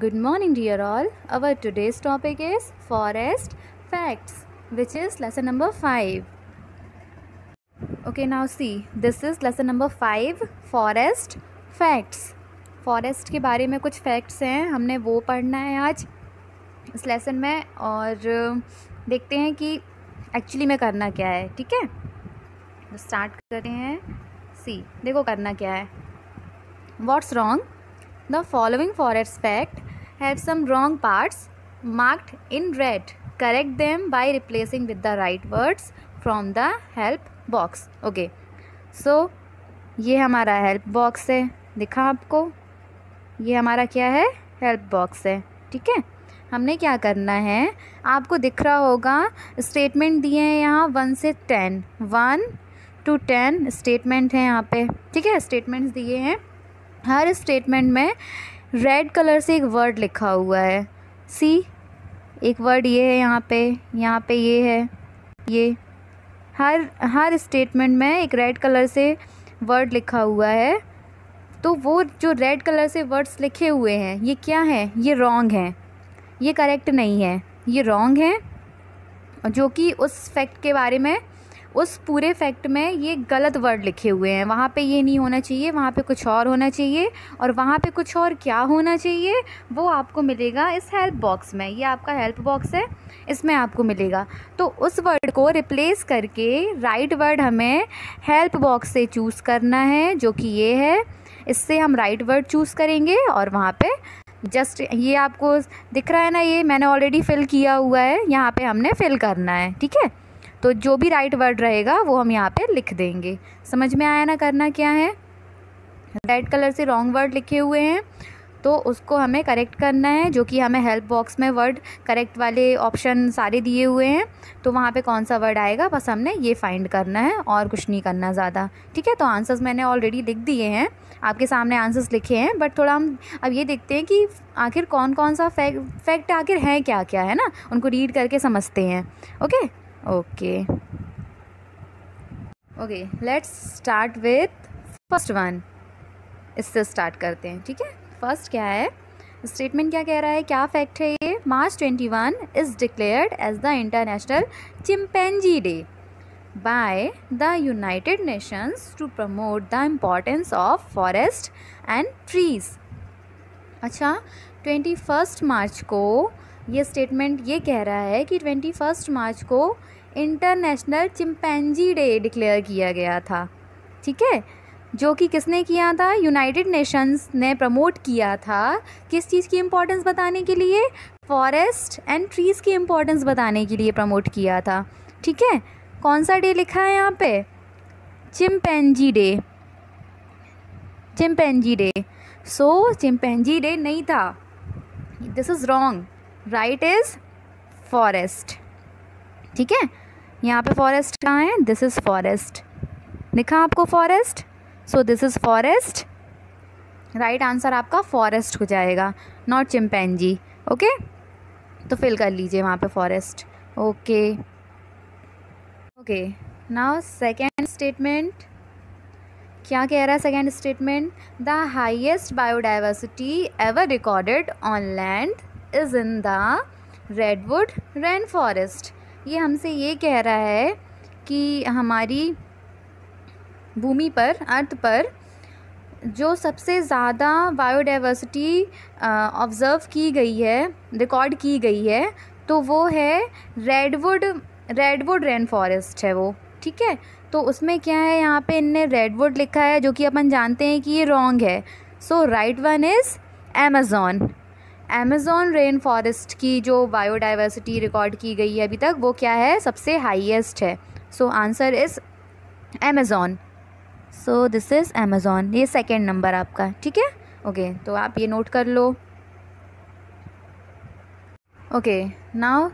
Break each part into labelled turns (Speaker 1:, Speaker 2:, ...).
Speaker 1: Good morning, dear all. Our today's topic is forest facts, which is lesson number 5. Okay, now see, this is lesson number 5, forest facts. Forest के बारे में कुछ facts हैं, हमने वो पढ़ना है आज इस लेसन में, और देखते हैं कि एक्चुअली में करना क्या है. ठीक है, तो स्टार्ट करते हैं. सी, देखो करना क्या है. What's wrong? The following forest fact have some wrong parts marked in red. Correct them by replacing with the right words from the help box. Okay, so ये हमारा हेल्प बॉक्स है, दिखा आपको. ये हमारा क्या है? हेल्प बॉक्स है. ठीक है, हमने क्या करना है, आपको दिख रहा होगा स्टेटमेंट दिए हैं यहाँ 1 से 10, 1 to 10 स्टेटमेंट हैं यहाँ पे. ठीक है, स्टेटमेंट्स दिए हैं. हर स्टेटमेंट में रेड कलर से एक वर्ड लिखा हुआ है. सी, एक वर्ड ये है यहाँ पे ये है. ये हर स्टेटमेंट में एक रेड कलर से वर्ड लिखा हुआ है. तो वो जो रेड कलर से वर्ड्स लिखे हुए हैं, ये क्या हैं? ये रॉन्ग हैं, ये करेक्ट नहीं है, ये रॉन्ग है. जो कि उस फैक्ट के बारे में, उस पूरे फैक्ट में ये गलत वर्ड लिखे हुए हैं. वहाँ पे ये नहीं होना चाहिए, वहाँ पे कुछ और होना चाहिए, और वहाँ पे कुछ और क्या होना चाहिए वो आपको मिलेगा इस हेल्प बॉक्स में. ये आपका हेल्प बॉक्स है, इसमें आपको मिलेगा. तो उस वर्ड को रिप्लेस करके राइट वर्ड हमें हेल्प बॉक्स से चूज़ करना है, जो कि ये है. इससे हम राइट वर्ड चूज़ करेंगे और वहाँ पे जस्ट ये आपको दिख रहा है ना, ये मैंने ऑलरेडी फिल किया हुआ है, यहाँ पे हमने फिल करना है. ठीक है, तो जो भी राइट वर्ड रहेगा वो हम यहाँ पे लिख देंगे. समझ में आया ना करना क्या है? रेड कलर से रॉन्ग वर्ड लिखे हुए हैं, तो उसको हमें करेक्ट करना है, जो कि हमें हेल्प बॉक्स में वर्ड करेक्ट वाले ऑप्शन सारे दिए हुए हैं. तो वहाँ पे कौन सा वर्ड आएगा, बस हमने ये फाइंड करना है और कुछ नहीं करना ज़्यादा. ठीक है, तो आंसर्स मैंने ऑलरेडी लिख दिए हैं, आपके सामने आंसर्स लिखे हैं. बट थोड़ा हम अब ये देखते हैं कि आखिर कौन कौन सा फैक्ट आखिर है क्या क्या है ना, उनको रीड करके समझते हैं. Okay okay okay, let's start with first one. इससे स्टार्ट करते हैं. ठीक है, फर्स्ट क्या है, स्टेटमेंट क्या कह रहा है, क्या फैक्ट है ये. March 21 is declared as the international chimpanzee day by the United Nations to promote the importance of forest and trees. अच्छा, 21 मार्च को ये स्टेटमेंट ये कह रहा है कि 21 मार्च को इंटरनेशनल चिंपैंजी डे डिक्लेयर किया गया था. ठीक है, जो कि किसने किया था? यूनाइटेड नेशंस ने प्रमोट किया था. किस चीज़ की इम्पोर्टेंस बताने के लिए? फॉरेस्ट एंड ट्रीज़ की इम्पोर्टेंस बताने के लिए प्रमोट किया था. ठीक है, कौन सा डे लिखा है यहाँ पे? Chimpanzee day. Chimpanzee day. So chimpanzee day नहीं था, this is wrong. Right is forest. ठीक है, यहाँ पे फॉरेस्ट कहाँ है? This is forest. दिखा आपको forest? So this is forest. Right answer आपका फॉरेस्ट हो जाएगा, नॉट चिंपैंजी. ओके, तो फिल कर लीजिए वहाँ पे forest. Okay okay, now second statement क्या कह रहा है? Second statement, the highest biodiversity ever recorded on land is in the redwood rain forest. ये हमसे ये कह रहा है कि हमारी भूमि पर, अर्थ पर जो सबसे ज़्यादा बायोडाइवर्सिटी ऑब्ज़र्व की गई है, रिकॉर्ड की गई है, तो वो है रेडवुड रेन फॉरेस्ट है वो. ठीक है, तो उसमें क्या है, यहाँ पे इनने रेडवुड लिखा है, जो कि अपन जानते हैं कि ये रॉन्ग है. So right one is Amazon. Amazon rain forest की जो बायोडाइवर्सिटी रिकॉर्ड की गई है अभी तक, वो क्या है? सबसे हाईएस्ट है. So answer is Amazon. So this is Amazon. ये सेकेंड नंबर आपका. ठीक है, ओके, तो आप ये नोट कर लो. Okay, now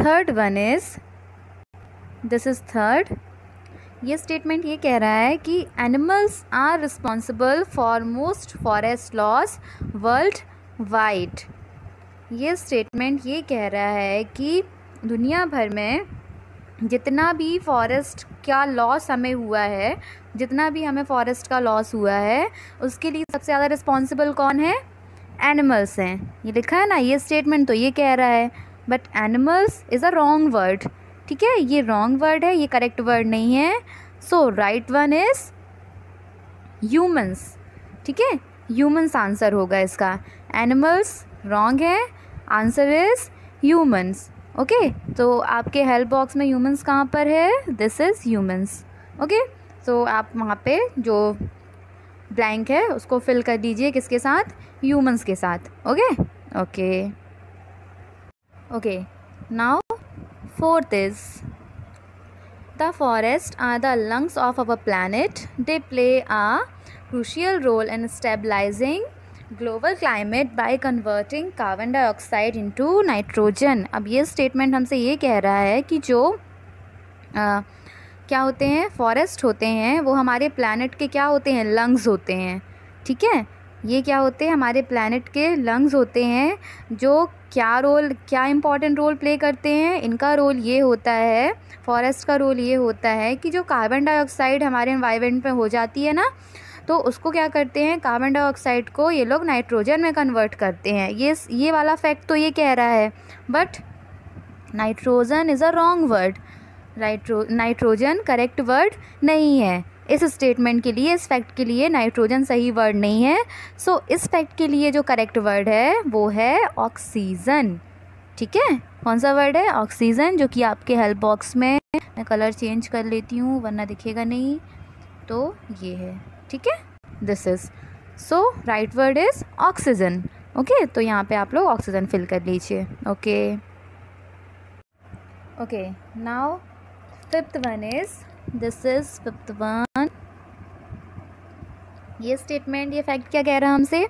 Speaker 1: third one is, this is third. ये स्टेटमेंट ये कह रहा है कि animals are responsible for most forest loss worldwide. ये स्टेटमेंट ये कह रहा है कि दुनिया भर में जितना भी फॉरेस्ट का लॉस हमें हुआ है, जितना भी हमें फॉरेस्ट का लॉस हुआ है, उसके लिए सबसे ज़्यादा रिस्पॉन्सिबल कौन है? एनिमल्स हैं, ये लिखा है ना, ये स्टेटमेंट तो ये कह रहा है, but animals is a wrong word, ठीक है, ये रॉन्ग वर्ड है, ये करेक्ट वर्ड नहीं है। So right one is humans, ठीक है, ह्यूमंस आंसर होगा इसका। एनिमल्स रॉन्ग है, आंसर इज़ ह्यूमंस। ओके, तो आपके हेल्प बॉक्स में ह्यूमंस कहाँ पर है, दिस इज़ ह्यूमंस। ओके, तो आप वहाँ पे जो ब्लैंक है उसको फिल कर दीजिए, किसके साथ, ह्यूमंस के साथ। Okay okay okay, now fourth is the forest are the lungs of our planet, they play a crucial role in stabilizing global climate by converting carbon dioxide into nitrogen. अब ये statement हमसे ये कह रहा है कि जो क्या होते हैं, फॉरेस्ट होते हैं, वो हमारे प्लैनेट के क्या होते हैं, लंग्स होते हैं, ठीक है, ये क्या होते हैं, हमारे प्लैनेट के लंग्स होते हैं, जो क्या इम्पॉर्टेंट रोल प्ले करते हैं। इनका रोल ये होता है, फॉरेस्ट का रोल ये होता है कि जो कार्बन डाइऑक्साइड हमारे एनवायरनमेंट में हो जाती है ना, तो उसको क्या करते हैं, कार्बन डाइऑक्साइड को ये लोग नाइट्रोजन में कन्वर्ट करते हैं। ये वाला फैक्ट तो ये कह रहा है, but nitrogen is a wrong word, nitrogen correct word नहीं है इस स्टेटमेंट के लिए, इस फैक्ट के लिए नाइट्रोजन सही वर्ड नहीं है। सो इस फैक्ट के लिए जो करेक्ट वर्ड है वो है ऑक्सीजन, ठीक है, कौन सा वर्ड है, ऑक्सीजन, जो कि आपके हेल्प बॉक्स में, मैं कलर चेंज कर लेती हूँ वरना दिखेगा नहीं, तो ये है, ठीक है, this is, so right word is oxygen. Okay, तो यहाँ पे आप लोग ऑक्सीजन फिल कर लीजिए। Okay okay, now fifth one is, this is fifth one, ये स्टेटमेंट, ये फैक्ट क्या कह रहा है हमसे,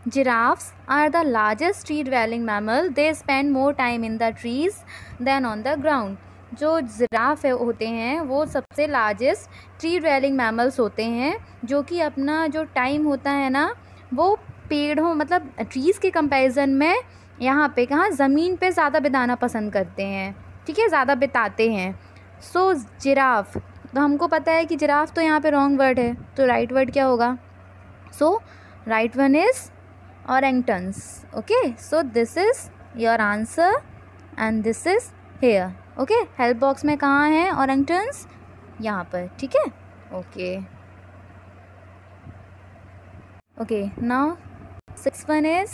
Speaker 1: giraffes are the largest tree dwelling mammal, they spend more time in the trees than on the ground. जो जिराफ होते हैं वो सबसे लार्जेस्ट ट्री ड्वेलिंग मैमल्स होते हैं, जो कि अपना जो टाइम होता है ना, वो पेड़ों मतलब ट्रीज़ के कंपैरिजन में यहाँ पे कहाँ, ज़मीन पे ज़्यादा बिताना पसंद करते हैं, ठीक है, ज़्यादा बिताते हैं। सो जिराफ, तो हमको पता है कि जिराफ तो यहाँ पे रॉन्ग वर्ड है, तो राइट वर्ड क्या होगा, so right one is orangutans। Okay, so this is your answer and this is here. Okay, help box में कहाँ है orangutans, यहाँ पर, ठीक है। Okay okay, now six one is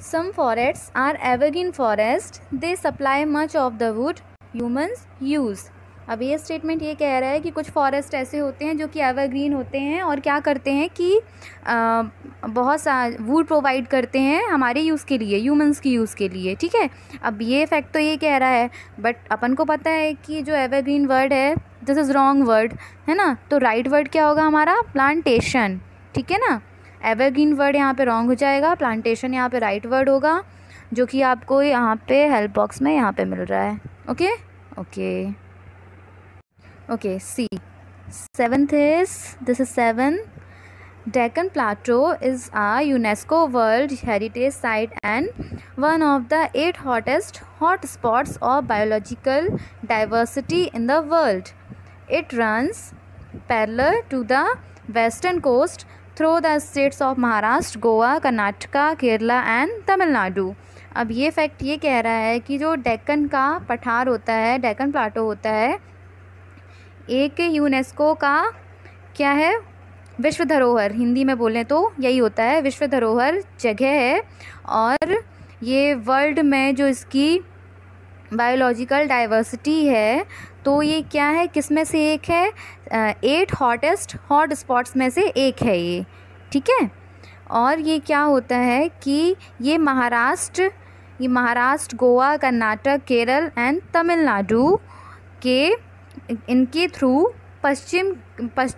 Speaker 1: some forests are evergreen forest, they supply much of the wood humans use। अब ये statement ये कह रहा है कि कुछ फॉरेस्ट ऐसे होते हैं जो कि एवरग्रीन होते हैं और क्या करते हैं कि बहुत सा वुड प्रोवाइड करते हैं हमारे यूज़ के लिए, ह्यूमंस की यूज़ के लिए, ठीक है। अब ये फैक्ट तो ये कह रहा है, बट अपन को पता है कि जो एवरग्रीन वर्ड है दिस इज़ रॉन्ग वर्ड, है ना, तो राइट वर्ड क्या होगा हमारा, प्लांटेशन, ठीक है ना। एवरग्रीन वर्ड यहाँ पे रॉन्ग हो जाएगा, प्लांटेशन यहाँ पे राइट वर्ड होगा, जो कि आपको यहाँ पे हेल्प बॉक्स में यहाँ पे मिल रहा है। Okay okay okay, see seventh is, this is 7, Deccan Plateau is a UNESCO World Heritage Site and one of the 8 hottest hotspots of biological diversity in the world. It runs parallel to the western coast through the states of Maharashtra, Goa, Karnataka, Kerala and Tamil Nadu. अब ये fact ये कह रहा है कि जो डेक्कन का पठार होता है, डेक्कन प्लाटो होता है, एक यूनेस्को का क्या है, विश्व धरोहर, हिंदी में बोलें तो यही होता है, विश्व धरोहर जगह है। और ये वर्ल्ड में जो इसकी बायोलॉजिकल डाइवर्सिटी है, तो ये क्या है, किस में से एक है, 8 हॉटेस्ट हॉट स्पॉट्स में से एक है ये, ठीक है। और ये क्या होता है कि ये महाराष्ट्र, गोवा, कर्नाटक, केरल एंड तमिलनाडु के इनके थ्रू पश्चिम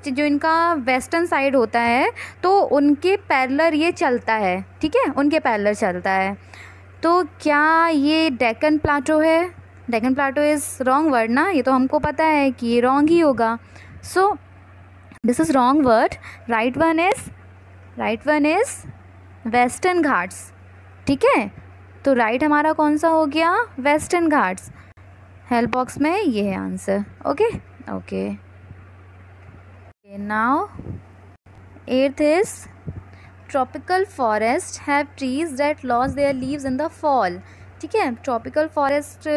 Speaker 1: जो इनका वेस्टर्न साइड होता है, तो उनके पैरेलल ये चलता है, ठीक है, उनके पैरेलल चलता है। तो क्या ये डेक्कन प्लाटो है, Deccan Plato is wrong word ना, ये तो हमको पता है कि ये रॉन्ग ही होगा। सो this is wrong word, right one is western Ghats, ठीक है। तो राइट हमारा कौन सा हो गया, वेस्टर्न घाट्स, हेल्प बॉक्स में ये है answer. Okay okay, now 8th is tropical forest have trees that loss there leaves in the fall. ठीक है, ट्रॉपिकल फॉरेस्ट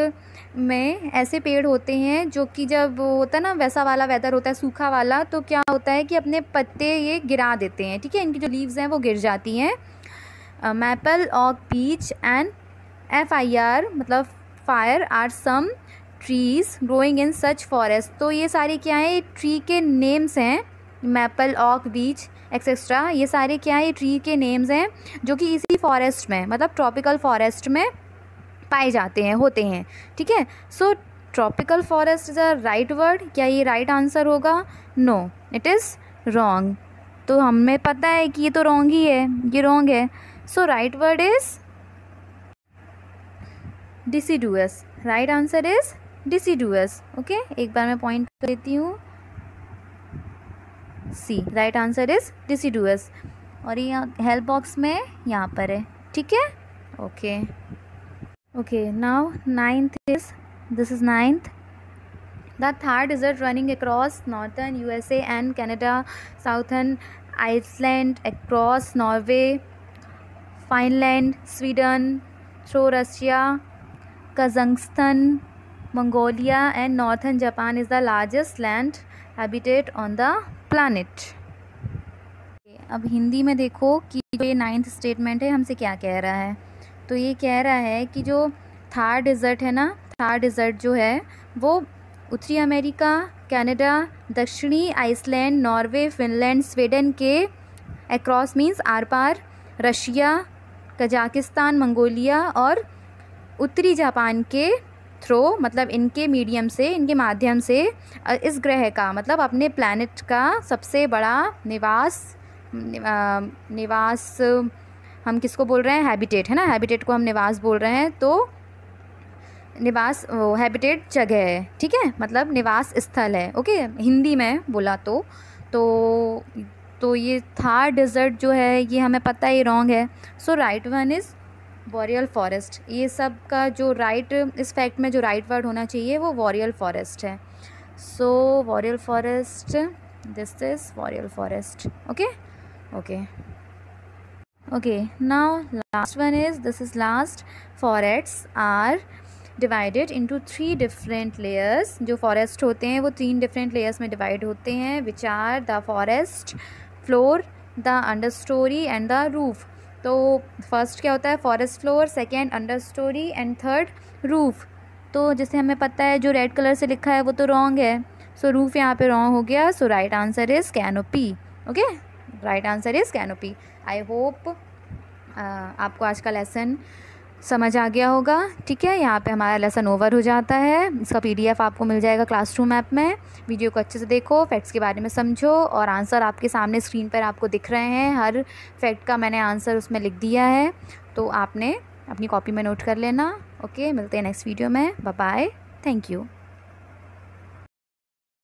Speaker 1: में ऐसे पेड़ होते हैं जो कि जब होता है ना वैसा वाला वेदर होता है सूखा वाला, तो क्या होता है कि अपने पत्ते ये गिरा देते हैं। ठीक है, इनकी जो लीव्स हैं वो गिर जाती हैं। Maple, oak, beech and FIR मतलब fire are some trees growing in such forest. तो ये सारे क्या है, ट्री के नेम्स हैं। मैपल, ऑक, बीच एक्सेट्रा, ये सारे क्या है, ट्री के नेम्स हैं जो कि इसी फॉरेस्ट में मतलब ट्रॉपिकल फॉरेस्ट में पाए जाते हैं, होते हैं। ठीक है, so tropical forest is a right word. क्या ये राइट आंसर होगा? No, it is wrong. तो हमें पता है कि ये तो रॉन्ग ही है, ये रॉन्ग है। So right word is deciduous. Right answer is deciduous. ओके, एक बार मैं पॉइंट कर देती हूँ, see, right answer is deciduous. और ये हेल्प बॉक्स में यहाँ पर है। ठीक है, okay okay. Now ninth is, this is ninth. The Thar desert running across northern USA and Canada, southern Iceland, across Norway, Finland, Sweden, through Russia, Kazakhstan, Mongolia and northern Japan is the largest land habitat on the planet. अब हिंदी में देखो कि ये 9th statement है हमसे क्या कह रहा है। तो ये कह रहा है कि जो थार डेजर्ट है ना, थार डेजर्ट जो है वो उत्तरी अमेरिका, कनाडा, दक्षिणी आइसलैंड, नॉर्वे, फिनलैंड, स्वीडन के अक्रॉस मीन्स आर पार, रशिया, कजाकिस्तान, मंगोलिया और उत्तरी जापान के थ्रो मतलब इनके मीडियम से, इनके माध्यम से इस ग्रह का मतलब अपने प्लैनेट का सबसे बड़ा निवास हम किसको बोल रहे हैं? हैबिटेट है ना, हैबिटेट को हम निवास बोल रहे हैं। तो निवास हैबिटेट जगह है। ठीक है, मतलब निवास स्थल है। ओके, हिंदी में बोला तो ये थार डेजर्ट जो है ये हमें पता है ये रॉन्ग है। So right one is बॉरियल forest. ये सब का जो राइट, इस फैक्ट में जो राइट वर्ड होना चाहिए वो बॉरियल फॉरेस्ट है। So boreal forest, this is boreal forest. Okay okay okay. Now last one is, this is last. Forests are divided into 3 different layers. जो फॉरेस्ट होते हैं वो 3 डिफरेंट लेयर्स में डिवाइड होते हैं, which are the forest floor, the understory and the roof. तो first क्या होता है? Forest floor, second understory and third roof. तो जैसे हमें पता है जो रेड कलर से लिखा है वो तो रॉन्ग है। सो रूफ यहाँ पे रॉन्ग हो गया। So right answer is canopy. Okay, right answer is canopy. I hope आपको आज का लेसन समझ आ गया होगा। ठीक है, यहाँ पे हमारा लेसन ओवर हो जाता है। इसका PDF आपको मिल जाएगा क्लासरूम ऐप में। वीडियो को अच्छे से देखो, फैक्ट्स के बारे में समझो और आंसर आपके सामने स्क्रीन पर आपको दिख रहे हैं। हर फैक्ट का मैंने आंसर उसमें लिख दिया है, तो आपने अपनी कॉपी में नोट कर लेना। ओके, मिलते हैं नेक्स्ट वीडियो में। Bye bye, thank you.